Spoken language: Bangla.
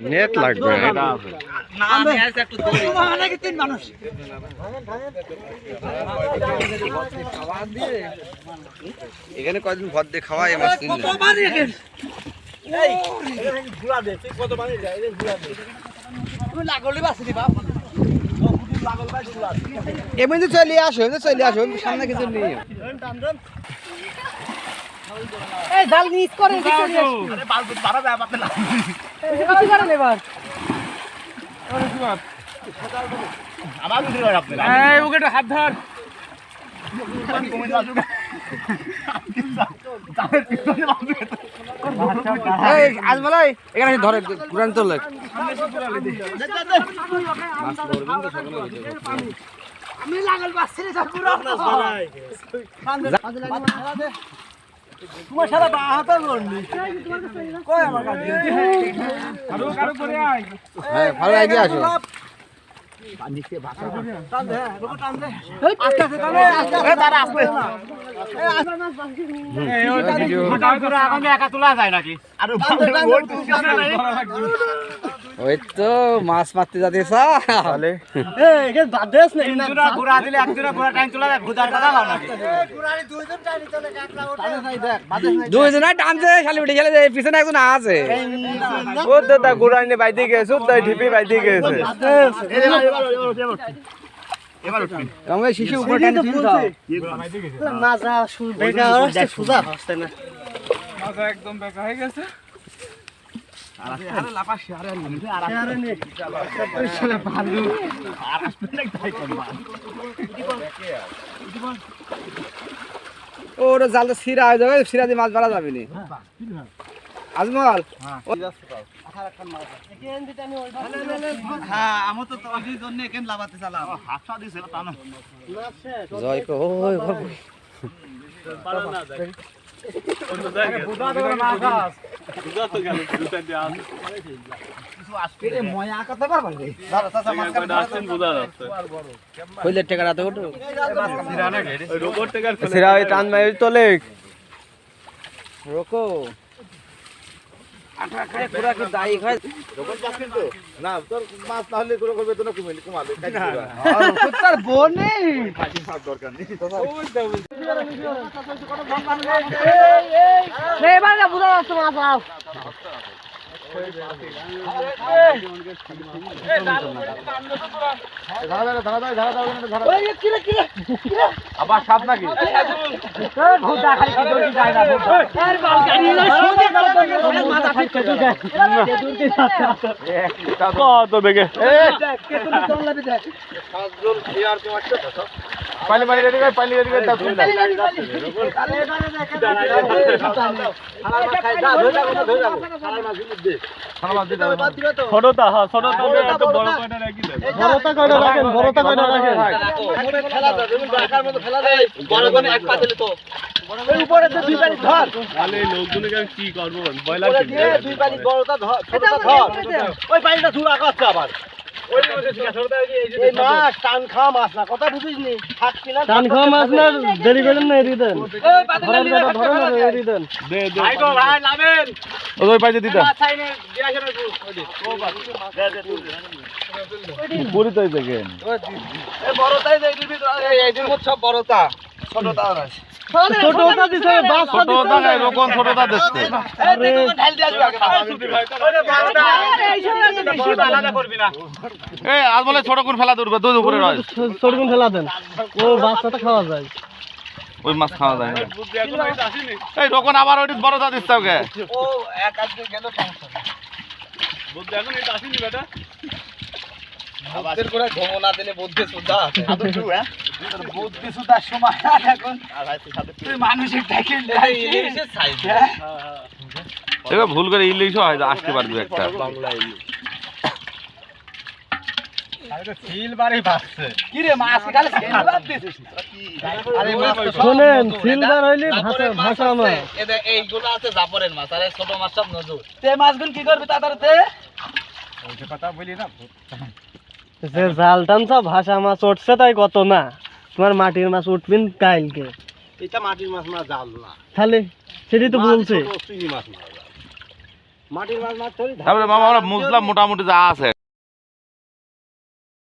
নেট লাগবে এখানে কয়দিন ভর দিয়ে খাওয়াই মাছ এমনি চলে আসো সামনে কিছু নেই জাল মিস করে এবার হাত ধর আজ বলে এখানে ধরে ঘুরান তোলে আমি লাগল বাসছে তোমার সারা বাহাতা করনি কই আমার কাছে কারো করে আয় হ্যাঁ ভালো আইডিয়া আছে পানিতে ভাষা টান দে রোকো টান দে আস্তে আস্তে টান এ তারা আসবে এই ওটা ভিডিও পুরো আগামী একা তোলা যায় নাকি আর ওই তো মাছ মারতে যাচ্ছিস তাহলে এই একে বাদ দেস না ইনজুরা ঘোড়া দিলে একজোড়া ঘোড়া টাইম তোলা যায় ঘুদার কথা লাও নাকি ঘোড়ারি দুইজন টাইনি চলে কাকলা ওঠে নাই দেখ বাদে নাই দুইজন টানছে খালি উঠে গেলে পিছনে একজন আছে ও দাদা গোড়াইনে বাইতে গেছে তাই ঢিপি বাইতে গেছে আমরা শিশু উপর টানি না যা বেকা আসছে সুজা আসছে না মাথা একদম বেকা হয়ে গেছে আরে লাপাশি আরে নে শালা ভালু আর আসবে না তাই করবা ওর জালটা ছিড়া হয়ে যাবে ছিড়া দিয়ে মাছ মারা যাবে না আজমল হ্যাঁ আমি তো তোর জন্য এখান লাগাতে চালাম হাতটা দিছিল তা না জয় কো ওই পারো না যায় অন্য জায়গায় বুদা তো না গাছ বুদা তো গেল দুটা দিয়ে আস কিছু আসবে রে ময়া কথা পারবা রে দাদা চাচা মাছ কাটা আসেন বুদা যাচ্ছে কইলে টাকাটা তো ওঠো সিরা না গেড়ে ওই রোবট টাকার সিরা ওই টান মারি তোলে রোকো আটা খায় পুরা কি দাই খায় রোবট পাস কিন্তু না তোর মাছ না হলে গুলো করবে তো না কমাবে তার বনে পাটি মাছ দরকার নেই রে বাবা বুদা যাচ্ছে মাছ আস আবার সাপ নাকি কত বেগে পানি পানি রেডি কর পানি রেডি কর দাও তুমি ছোটটা হ্যাঁ ছোটটা একটু বড় কয়টা রাখি দেন বড়টা কয়টা রাখেন বড়টা কয়টা রাখেন মোরে খেলা দাও তুমি রাখার মতো খেলা দেই বড় কোন এক পাতিলে তো ওই উপরে তো দুই বাড়ি ধর তাহলে এই লোকজনকে কি করব বয়লা কি দুই বাড়ি বড়টা ধর ছোটটা ধর ওই বাড়িটা ধুর আকাশটা আবার ওই ছোটটা এই মাছ টান খাওয়া মাছ না কথা বুঝিস নি থাকছি না টান খাওয়া মাছ না দেরি করেন না এরি দেন ওই পাতিলে নিয়ে ধরে না এরি দেন দে দে ভাই গো ভাই নামেন ওই পাইতে দিতা মাছ আইনে দিয়া আসেন ওই ও বাস দে দে পুরি তো দেখেন এই বড়টাই দেই দিবি এই দিন মত সব বড়টা ছোটটা আছে ছোটটা দিছে বাস ছোটটা গায় রকম ছোটটা দিছে আরে ঢাল দিয়া দিবি আগে ওরে বাড়টা এই সময় বেশি বালাদা করবি না এই আজ বলে ছোট কোন ফেলা দূর দুধ উপরে রয় ছোট কোন ফেলা দেন ও বাচ্চাটা খাওয়া যায় ওই মাছ খাওয়া যায় না এই রকম আবার ওই বড়টা দিছে ওকে ও এক আজকে গেল সমস্যা বুদ্ধ এখন এটা আসেনি বেটা বুদ্ধের করে ঘুমো না দিলে বুদ্ধি সুদা আদর টু হ্যাঁ বুদ্ধি সুদা সময় এখন তুই মানসিক দেখেন ইলিশের সাইজ এবার ভুল করে ইলিশও হয় আসতে পারবে একটা সিলভারই বাসছে কি রে মাছ খালি সিলভার দিছিস আরে মাছ শুনেন সিলভার হইলে ভাষা ভাষা আমার এইগুলো আছে জাফরের মাছ আর ছোট মাছ সব নজর তে মাছগুলো কি করবে তাড়াতাড়ি ওইটা কথা বলি না যে জাল টানছা ভাষা মাছ উঠছে তাই কত না তোমার মাটির মাছ উঠবেন কালকে এটা মাটির মাছ না জাল না তাহলে সেটাই তো বলছে চিংড়ি মাছ না মাটির মাছ মাছ ধরি তারপরে মামা আমরা মুসলাম মোটামুটি যা আছে